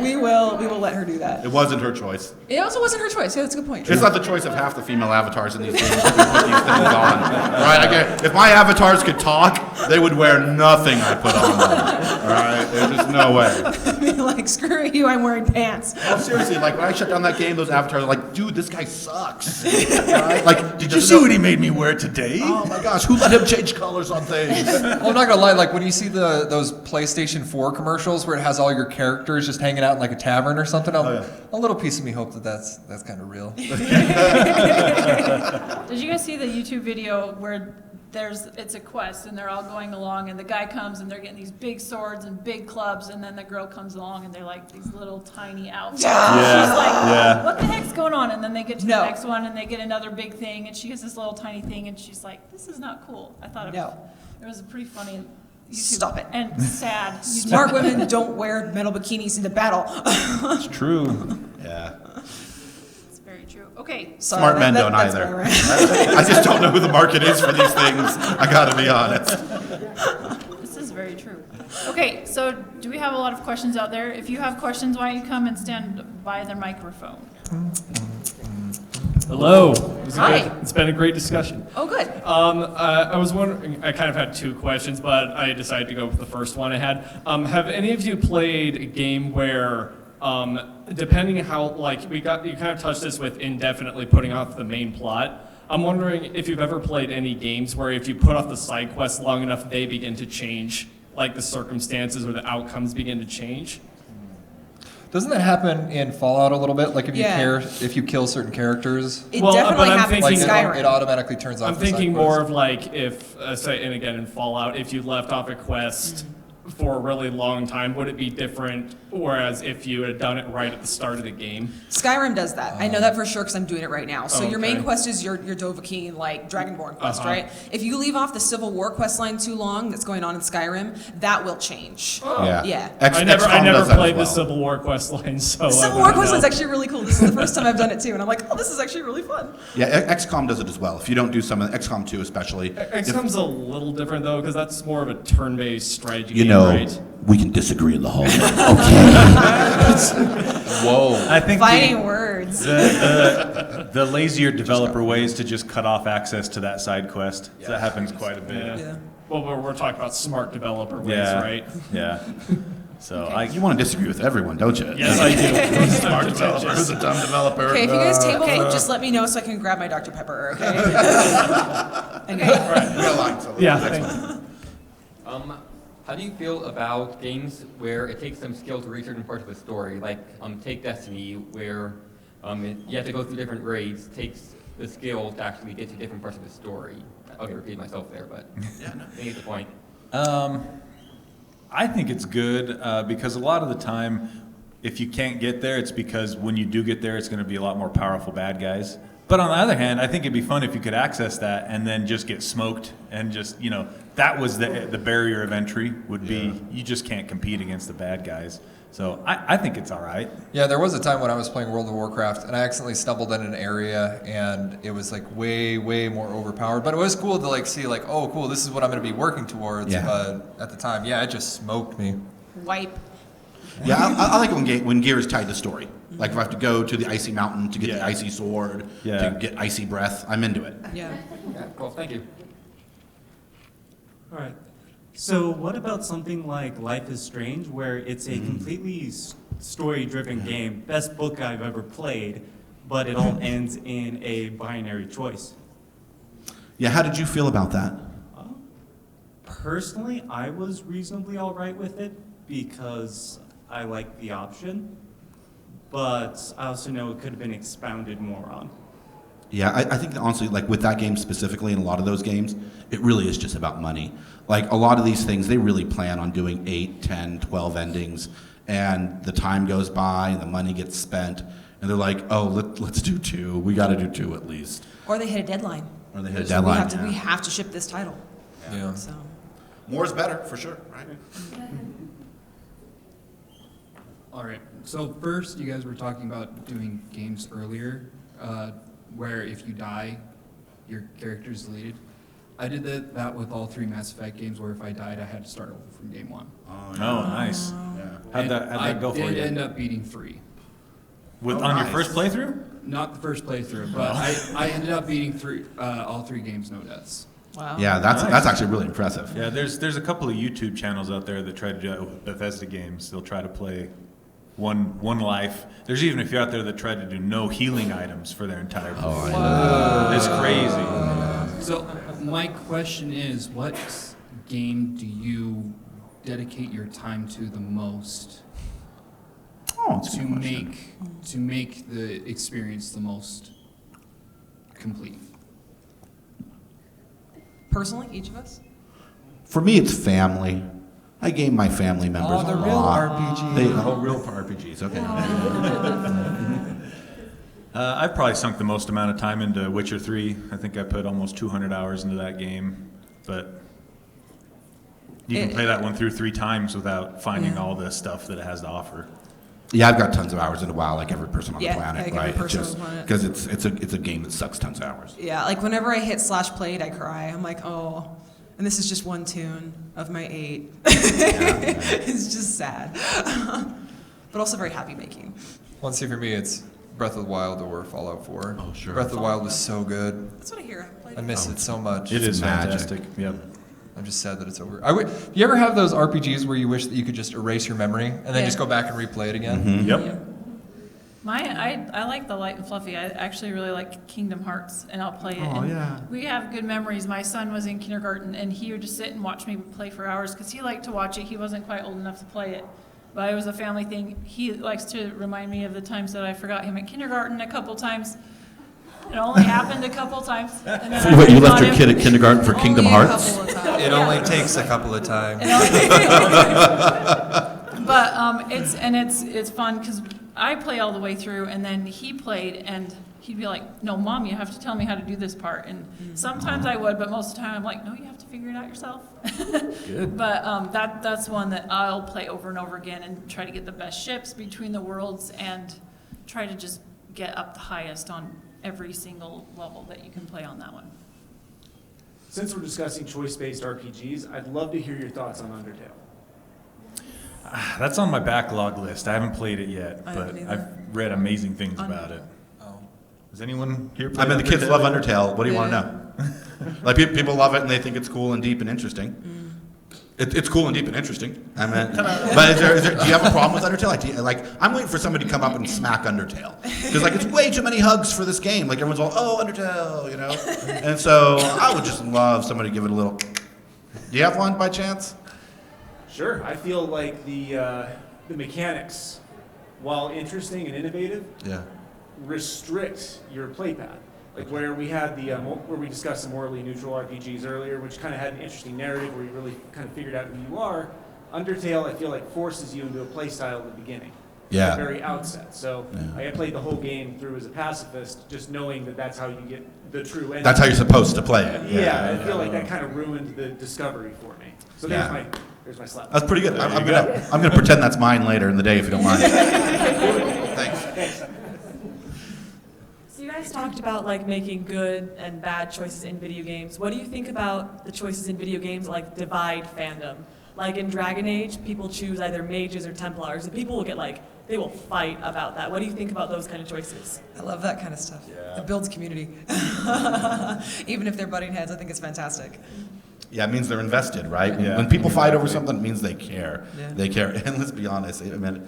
we will let her do that. It wasn't her choice. It also wasn't her choice. Yeah, that's a good point. It's not the choice of half the female avatars in these games that we put these things on. Right? I get, if my avatars could talk, they would wear nothing I put on them. All right? There's just no way. Be like, screw you, I'm wearing pants. Oh, seriously, like when I shut down that game, those avatars are like, dude, this guy sucks. Right? Like, Did you see what he made me wear today? Oh my gosh, who let him change colors on things? Well, I'm not gonna lie. Like when you see those PlayStation 4 commercials where it has all your characters just hanging out in like a tavern or something, a little piece of me hope that's kind of real. Did you guys see the YouTube video where it's a quest and they're all going along and the guy comes and they're getting these big swords and big clubs and then the girl comes along and they're like these little tiny outfits. Yeah. She's like, Yeah. what the heck's going on? And then they get to No. the next one and they get another big thing and she gets this little tiny thing and she's like, this is not cool. I thought it was a pretty funny YouTube Stop it. and sad. YouTube. Smart women don't wear metal bikinis into battle. It's true. Yeah. It's very true. Okay. Sorry, Smart men don't that's either. where we're at. I just don't know who the market is for these things. I gotta be honest. This is very true. Okay, so do we have a lot of questions out there? If you have questions, why don't you come and stand by the microphone? Hello. Hi. It's been a great discussion. Oh, good. I was wondering, I kind of had two questions, but I decided to go with the first one I had. Have any of you played a game where, depending how, like, you kind of touched this with indefinitely putting off the main plot. I'm wondering if you've ever played any games where if you put off the side quests long enough, they begin to change, like the circumstances or the outcomes begin to change. Doesn't that happen in Fallout a little bit? Like Yeah. if you kill certain characters, It Well, definitely but I'm happens in thinking- Skyrim. it automatically turns off. I'm the side thinking quests. more of like if, say, and again in Fallout, if you left off a quest for a really long time, would it be different? Whereas if you had done it right at the start of the game, Skyrim does that. I know that for sure because I'm doing it right now. So your main Okay. quest is your Dovahkiin, like Dragonborn quest, Uh-huh. right? If you leave off the Civil War quest line too long that's going on in Skyrim, that will change. Yeah. Yeah. I never XCOM does that as played the well. Civil War quest line, so The Civil War quest line's actually really cool. This is the first time I've done it too, and I'm like, oh, this is actually really fun. Yeah, XCOM does it as well. If you don't do some of XCOM 2 especially. XCOM's a little different though, because that's more of a turn-based strategy You game, know, right? we can disagree in the hallway. Okay. Whoa. I think Fighting words. the lazier developer way is to just cut off access to that side quest. So that happens quite a bit. Yeah. Well, we're talking about smart developer ways, Yeah. right? Yeah. So You want to disagree with everyone, don't you? Yes, I do. Smart developer. Who's a dumb developer? Okay, if you guys table flip, just let me know so I can grab my Dr. Pepper, okay? Okay. Yeah, thanks. How do you feel about games where it takes some skill to reach certain parts of a story? Like, take Destiny, where you have to go through different raids, takes the skill to actually get to different parts of the story. Okay, repeat myself there, but I think it's the point. I think it's good because a lot of the time, if you can't get there, it's because when you do get there, it's going to be a lot more powerful bad guys. But on the other hand, I think it'd be fun if you could access that and then just get smoked and just, that was the barrier of entry would be you just can't compete against the bad guys. So I think it's all right. Yeah, there was a time when I was playing World of Warcraft and I accidentally stumbled in an area and it was like way, way more overpowered. But it was cool to like see like, oh, cool, this is what I'm going to be working towards. Yeah. But at the time, it just smoked me. Wipe. Yeah, I like when gear is tied to story. Like if I have to go to the icy mountain to get the icy sword, to get icy breath, I'm into it. Yeah. Yeah, well, thank you. All right. So what about something like Life is Strange, where it's a completely story-driven game, best book I've ever played, but it all ends in a binary choice? Yeah, how did you feel about that? Personally, I was reasonably all right with it because I like the option, but I also know it could have been expounded more on. Yeah, I think that honestly, like with that game specifically and a lot of those games, it really is just about money. Like a lot of these things, they really plan on doing 8, 10, 12 endings, and the time goes by and the money gets spent, and they're like, oh, let's do 2. We got to do 2 at least. Or they hit a deadline. Or they hit a So deadline. we have to ship this title. Yeah. So. More is better, for sure, right? All right. So first, you guys were talking about doing games earlier, where if you die, your character's deleted. I did that with all 3 Mass Effect games, where if I died, I had to start over from game 1. Oh, nice. How'd that go for you? I did end up beating 3. On your first playthrough? Not the first playthrough, but I ended up beating all 3 games, no deaths. Wow. Yeah, that's actually really impressive. Yeah, there's a couple of YouTube channels out there that try to do Bethesda games. They'll try to play one life. There's even a few out there that try to do no healing items for their entire playthrough. It's crazy. So my question is, what game do you dedicate your time to the most to make the experience the most complete? Personally, each of us? For me, it's family. I game my family members Oh, the a real lot. RPGs. Real RPGs, okay. I've probably sunk the most amount of time into Witcher 3. I think I put almost 200 hours into that game. But you can play that one through 3 times without finding all the stuff that it has to offer. Yeah, I've got tons of hours into WoW, like every person on the planet, like right? every person on the planet. Because it's a game that sucks tons of hours. Yeah, like whenever I hit /played, I cry. I'm like, oh. And this is just one tune of my 8. It's just sad. But also very happy making. Well, see, for me, it's Breath of the Wild or Fallout 4. Oh, sure. Breath of the Wild was so good. That's what I hear. I miss it so much. It is magic. fantastic. Yep. I'm just sad that it's over. You ever have those RPGs where you wish that you could just erase your memory and then just go back and replay it again? Mm-hmm. Yep. I like the light and fluffy. I actually really like Kingdom Hearts, and I'll play it. Oh, and yeah. We have good memories. My son was in kindergarten, and he would just sit and watch me play for hours because he liked to watch it. He wasn't quite old enough to play it, but it was a family thing. He likes to remind me of the times that I forgot him at kindergarten a couple times. It only happened a couple times. And then Wait, you left your kid at kindergarten for Kingdom Hearts? It only takes a couple of times. But it's fun because I play all the way through, and then he played, and he'd be like, "No, Mom, you have to tell me how to do this part." And sometimes I would, but most of the time I'm like, "No, you have to figure it out yourself." Good. But that's one that I'll play over and over again and try to get the best ships between the worlds and try to just get up the highest on every single level that you can play on that one. Since we're discussing choice-based RPGs, I'd love to hear your thoughts on Undertale. That's on my backlog list. I haven't played it yet, I but haven't I've either. read amazing things about it. Does anyone here play I mean, the kids Undertale? love Undertale. What do you want to know? Like, people love it, and they think it's cool and deep and interesting. It's cool and deep and interesting. I mean, but is there, do you have a problem with Undertale? Like, I'm waiting for somebody to come up and smack Undertale. Because, like, it's way too many hugs for this game. Like, everyone's all, oh, Undertale, you know? And so I would just love somebody to give it a little... Do you have one by chance? Sure. I feel like the mechanics, while interesting and innovative, restrict your play path. Like where we had where we discussed the morally neutral RPGs earlier, which kind of had an interesting narrative where you really kind of figured out who you are. Undertale, I feel like, forces you into a play style at the beginning. Yeah. At the very outset. So I played the whole game through as a pacifist, just knowing that that's how you get the true ending. That's how you're supposed to play it. Yeah, I feel like that kind of ruined the discovery for me. So there's my slap. That's pretty good. I'm gonna pretend that's mine later in the day if you don't mind. Thanks. So you guys talked about like making good and bad choices in video games. What do you think about the choices in video games like divide fandom? Like in Dragon Age, people choose either mages or Templars, and people will get like, they will fight about that. What do you think about those kind of choices? I love that kind of stuff. Yeah. It builds community. Even if they're butting heads, I think it's fantastic. Yeah, it means they're invested, right? Yeah. When people fight over something, it means they care. Yeah. They care. And let's be honest, I mean,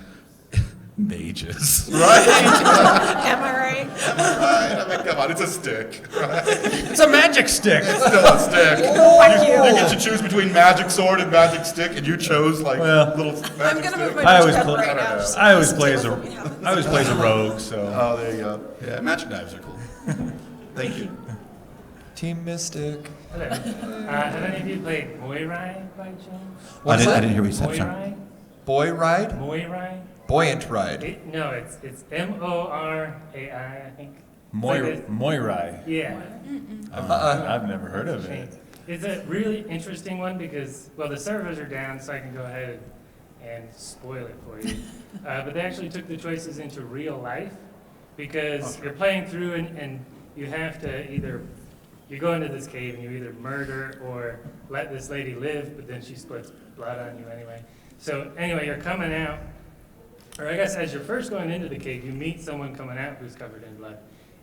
mages, right? Am I right? I mean, come on, it's a stick, right? It's a magic stick. It's still a stick. Thank you. You get to choose between magic sword and magic stick, and you chose like little magic I'm gonna move stick. my I always step play- right now. just I always to play deal as a with what we have. I always play as a rogue, so Oh, there you go. Yeah, magic knives are cool. Thank you. Team Mystic. Hello. Have any of you played Moirai by chance? I didn't hear what you said. Sorry. Moirai? Boy Ride? Moirai? Buoyant Ride. No, it's Morai, I think. Moirai. Yeah. I've never heard of it. It's a really interesting one because, well, the servers are down, so I can go ahead and spoil it for you. But they actually took the choices into real life because you're playing through and you have to either you go into this cave and you either murder or let this lady live, but then she splits blood on you anyway. So anyway, you're coming out, or I guess as you're first going into the cave, you meet someone coming out who's covered in blood,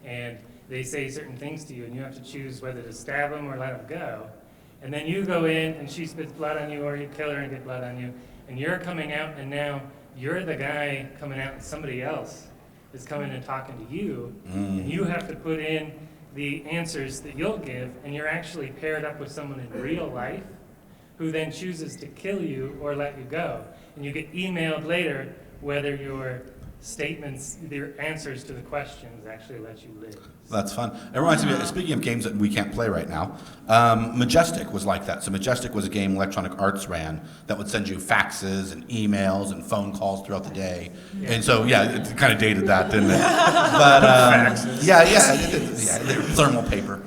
and they say certain things to you, and you have to choose whether to stab them or let them go. And then you go in, and she spits blood on you, or you kill her and get blood on you, and you're coming out, and now you're the guy coming out, and somebody else is coming and talking to you, and you have to put in the answers that you'll give, and you're actually paired up with someone in real life who then chooses to kill you or let you go. And you get emailed later whether your statements, your answers to the questions actually let you live. That's fun. It reminds me, speaking of games that we can't play right now, Majestic was like that. So Majestic was a game Electronic Arts ran that would send you faxes and emails and phone calls throughout the day. And so, yeah, it kind of dated that, didn't it? But faxes. Thermal paper.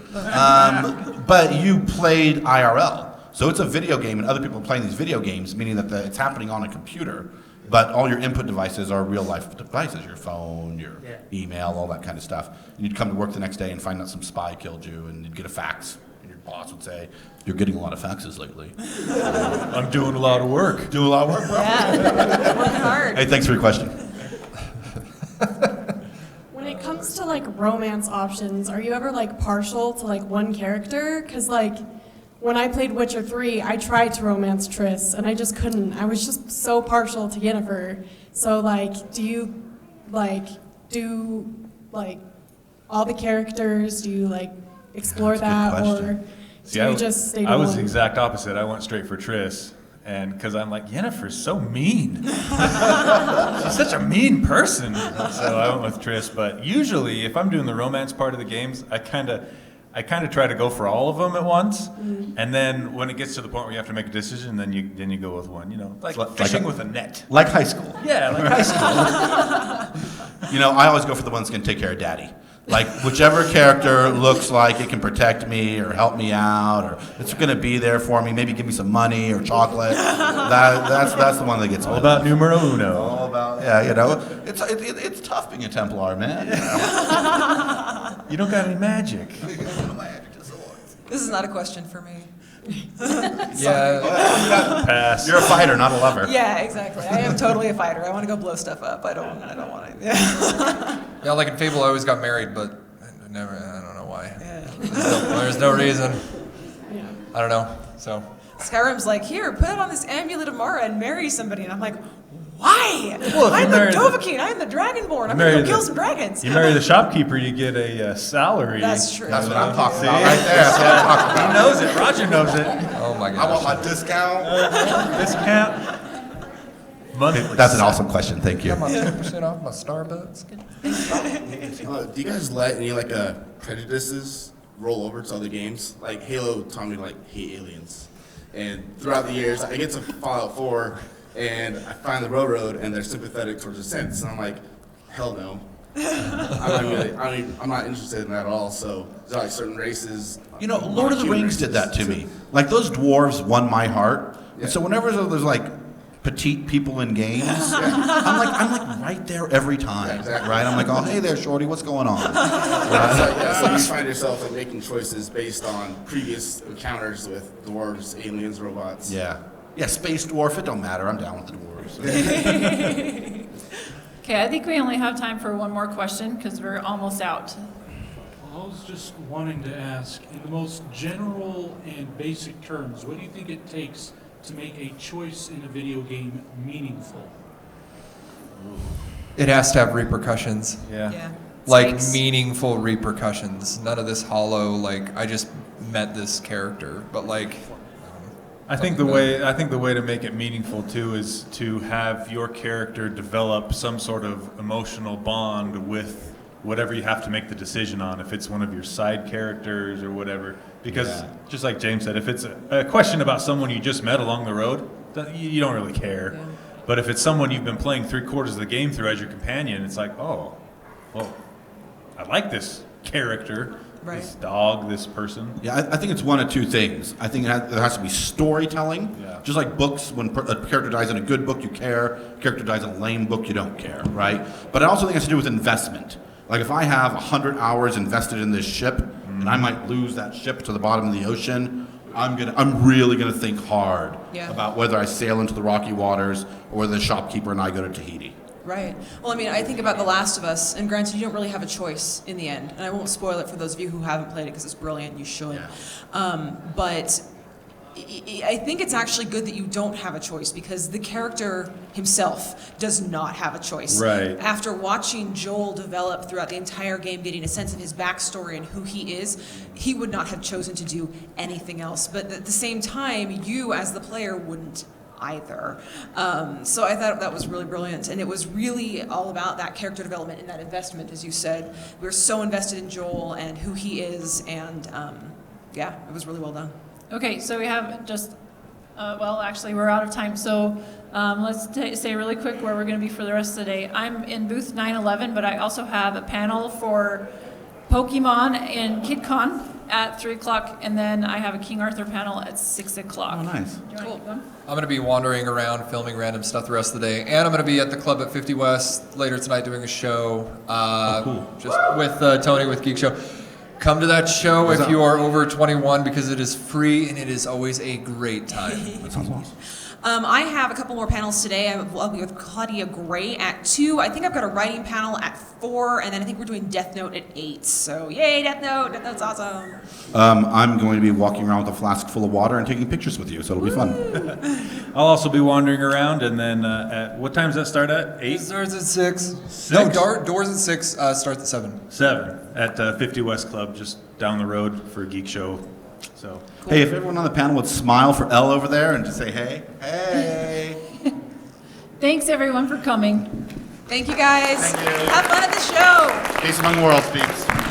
But you played IRL. So it's a video game, and other people are playing these video games, meaning that it's happening on a computer. But all your input devices are real-life devices, your phone, your email, all that kind of stuff. And you'd come to work the next day and find out some spy killed you, and you'd get a fax. And your boss would say, "You're getting a lot of faxes lately." I'm doing a lot of work. Doing a lot of work, bro. Yeah, working hard. Hey, thanks for your question. When it comes to like romance options, are you ever like partial to like one character? Because like when I played Witcher 3, I tried to romance Triss, and I just couldn't. I was just so partial to Yennefer. So, like, do you, like, do, like, all the characters? Do you, like, explore that? Or do you just stay to I was one? the exact opposite. I went straight for Triss. And because I'm like, Yennefer's so mean. She's such a mean person. So I went with Triss. But usually, if I'm doing the romance part of the games, I kind of try to go for all of them at once, and then when it gets to the point where you have to make a decision, then you go with one. You know, like fishing with a net. Like high school. Yeah, like high school. You know, I always go for the ones that can take care of daddy. Like whichever character looks like it can protect me or help me out, or it's going to be there for me. Maybe give me some money or chocolate. That's the one that gets all about numero uno. All about it's tough being a Templar, man. You don't got any magic. This is not a question for me. Pass. You're a fighter, not a lover. Yeah, exactly. I am totally a fighter. I want to go blow stuff up. I don't want to. Yeah, like in Fable, I always got married, but I don't know why. Yeah. There's no reason. Yeah. I don't know. So Skyrim's like, here, put it on this amulet of Mara and marry somebody, and I'm like, why? Well, I'm the Dovahkiin. I'm the Dragonborn. I'm gonna go kill some dragons. You marry the shopkeeper, you get a salary. That's true. That's what I'm talking about right there. That's what I'm talking about. He knows it. Roger knows it. Oh my gosh. I want my discount. Monthly. That's an awesome question. Thank you. Got my 10% off my Starbucks. Do you guys let any prejudices roll over to other games? Like Halo taught me to hate aliens, and throughout the years I get to Fallout 4 and I find the Railroad and they're sympathetic towards the Synths, and I'm like, hell no. I'm not interested in that at all. So there's like certain races. You know, Lord of the Rings did that to me. Like those dwarves won my heart, and so whenever there's like petite people in games, I'm like right there every time, right? I'm like, oh hey there, shorty, what's going on? So you find yourself making choices based on previous encounters with dwarves, aliens, robots. Yeah, space dwarf. It don't matter. I'm down with the dwarves. Okay, I think we only have time for one more question because we're almost out. I was just wanting to ask, in the most general and basic terms, what do you think it takes to make a choice in a video game meaningful? It has to have repercussions. Yeah. Like meaningful repercussions. None of this hollow, like I just met this character, but like I think the way to make it meaningful too is to have your character develop some sort of emotional bond with whatever you have to make the decision on, if it's one of your side characters or whatever. Because just like James said, if it's a question about someone you just met along the road, you don't really care. Yeah. But if it's someone you've been playing 3/4 of the game through as your companion, it's like, oh, well, I like this character. Right. This dog, this person. Yeah, I think it's one of two things. I think there has to be storytelling. Yeah. Just like books, when a character dies in a good book, you care. A character dies in a lame book, you don't care, right? But I also think it has to do with investment. Like if I have 100 hours invested in this ship, and I might lose that ship to the bottom of the ocean, I'm really gonna think hard about whether I sail into the rocky waters or whether the shopkeeper and I go to Tahiti. Right. Well, I mean, I think about The Last of Us, and granted, you don't really have a choice in the end. And I won't spoil it for those of you who haven't played it because it's brilliant. You should. But I think it's actually good that you don't have a choice because the character himself does not have a choice. Right. After watching Joel develop throughout the entire game, getting a sense of his backstory and who he is, he would not have chosen to do anything else. But at the same time, you as the player wouldn't either. So I thought that was really brilliant, and it was really all about that character development and that investment, as you said. We were so invested in Joel and who he is, and yeah, it was really well done. Okay, so we have just, well, actually, we're out of time, so let's say really quick where we're going to be for the rest of the day. I'm in booth 911, but I also have a panel for Pokemon and KidCon at 3 o'clock, and then I have a King Arthur panel at 6 o'clock. Oh, nice. Cool. I'm going to be wandering around filming random stuff the rest of the day, and I'm going to be at the club at 50 West later tonight doing a show just with Tony with Geekshow. Come to that show if you are over 21 because it is free and it is always a great time. That sounds awesome. I have a couple more panels today. I'll be with Claudia Gray at 2. I think I've got a writing panel at 4, and then I think we're doing Death Note at 8. So yay, Death Note! Death Note's awesome. I'm going to be walking around with a flask full of water and taking pictures with you, so it'll be fun. I'll also be wandering around, and then at what time does that start at? 8? It starts at 6. No, doors at 6, starts at 7. 7 at 50 West Club, just down the road for a geek show. So. Cool. Hey, if everyone on the panel would smile for Elle over there and just say, hey, hey. Thanks, everyone, for coming. Thank you, guys. Thank you. Have fun at the show. Peace among worlds, peeps.